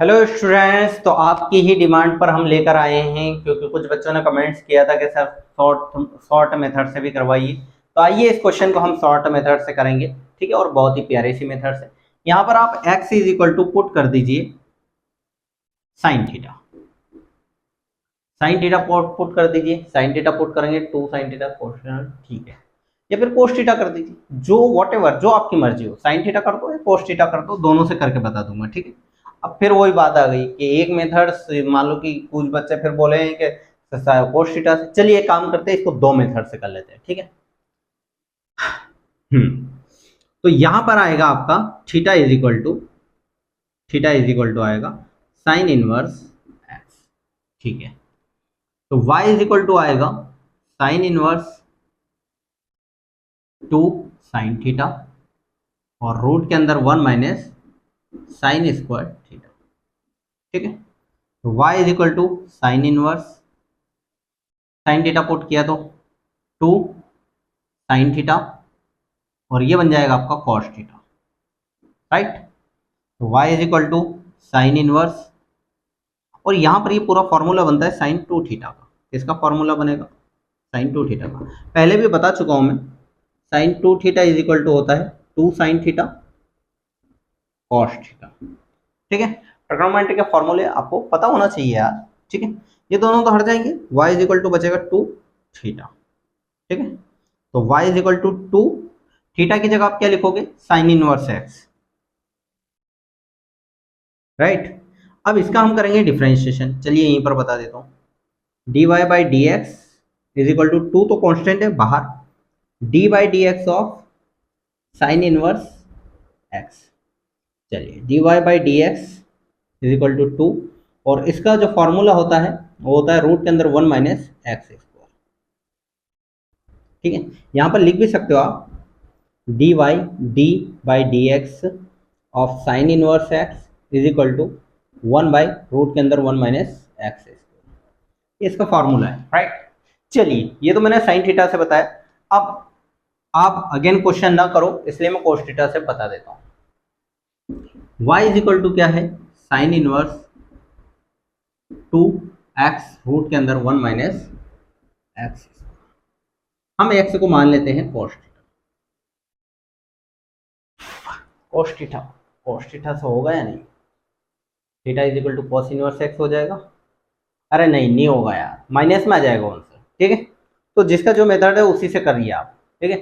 Hello students, तो आपकी ही demand पर हम लेकर आए हैं क्योंकि कुछ बच्चों ने कमेंट्स किया था कि सर शॉर्ट मेथड से भी करवाइए। तो आइए इस क्वेश्चन को हम शॉर्ट मेथड से करेंगे, ठीक है, और बहुत ही प्यारी सी मेथड से। यहाँ पर आप x is equal to put कर दीजिए sine theta. Sine theta put कर दीजिए, साइन थीटा पुट करेंगे 2 साइन थीटा क्वेश्चन, ठीक है, या फिर कोस थीटा कर दीजिए, जो वॉट एवर जो आपकी मर्जी हो। साइन थीटा कर दो या कोस थीटा कर दो, दोनों से करके बता दूंगा, ठीक है। अब फिर वही बात आ गई कि एक मेथड से मान लो कि कुछ बच्चे फिर बोले हैं कि कोस थीटा से, चलिए एक काम करते हैं, इसको दो मेथड से कर लेते हैं, ठीक है। तो यहां पर आएगा आपका थीटा इज इक्वल टू आएगा साइन इनवर्स एक्स, ठीक है। तो y इज इक्वल टू आएगा साइन इनवर्स 2 साइन थीटा और रूट के अंदर 1 माइनस साइन स्क्वायर थीटा, ठीक है। तो y is equal to sine inverse sine theta put किया तो 2 साइन थीटा और ये बन जाएगा आपका कॉस थीटा, राइट। तो y is equal to sine inverse, और यहाँ पर ये पूरा फॉर्मूला बनता है साइन 2 थीटा का। इसका फॉर्मूला बनेगा साइन 2 थीटा का, पहले भी बता चुका हूँ मैं। Sine 2 theta is equal to होता है 2 साइन थीटा कॉस थीटा, ठीक है। ट्रिग्नोमेट्री के फॉर्मूले आपको पता होना चाहिए यार, ठीक है। ये दोनों तो हट जाएंगे, y इज इक्वल टू बचेगा 2 थीटा, ठीक है। तो y is equal to 2 theta की जगह आप क्या लिखोगे, साइन इनवर्स x, राइट। अब इसका हम करेंगे डिफरेंशिएशन, चलिए यहीं पर बता देता हूँ। dy by d x is equal to 2 तो कॉन्स्टेंट है बाहर, d by d x of sine inverse x, चलिए dy by d x is equal to 2, और इसका जो फॉर्मूला होता है वो होता है रूट के अंदर 1 माइनस एक्स स्क्वायर, ठीक है। यहाँ पर लिख भी सकते हो आप dy d by d x of sine inverse x is equal to 1 by root के अंदर 1 माइनस एक्स स्क्वायर, इसका फॉर्मूला है, राइट। चलिए ये तो मैंने साइन थीटा से बताया। अब आप अगेन क्वेश्चन ना करो, इसलिए मैं कोस थीटा से बता देता हूँ। y इज इक्वल टू क्या है, साइन इनवर्स 2x रूट के अंदर 1 माइनस एक्स, हम x को मान लेते हैं कोस थीटा। कोस थीटा से होगा या नहीं, theta is equal to cos inverse x हो जाएगा। अरे नहीं होगा यार, माइनस में आ जाएगा आंसर, ठीक है। तो जिसका जो मेथड है उसी से करिए आप, ठीक है।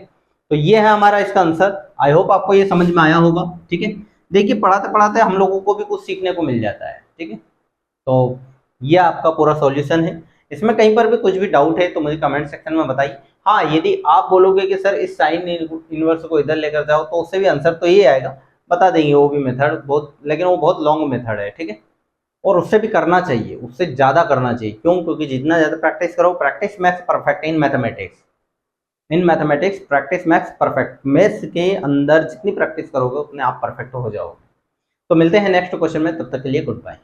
तो ये है हमारा इसका आंसर। आई होप आपको ये समझ में आया होगा, ठीक है। देखिए पढ़ाते पढ़ाते हम लोगों को भी कुछ सीखने को मिल जाता है, ठीक है। तो ये आपका पूरा सॉल्यूशन है। इसमें कहीं पर भी कुछ भी डाउट है तो मुझे कमेंट सेक्शन में बताइए। हाँ, यदि आप बोलोगे कि सर इस साइन इनवर्स को इधर लेकर जाओ तो उससे भी आंसर तो ये आएगा, बता देंगे वो भी मेथड बहुत, लेकिन वो बहुत लॉन्ग मेथड है, ठीक है। और उससे भी करना चाहिए, उससे ज़्यादा करना चाहिए, क्यों? क्योंकि जितना ज़्यादा प्रैक्टिस करो, practice max perfect in mathematics. In mathematics practice max perfect, maths के अंदर जितनी प्रैक्टिस करोगे उतने आप परफेक्ट हो जाओगे। तो मिलते हैं नेक्स्ट क्वेश्चन में, तब तक के लिए गुड बाय।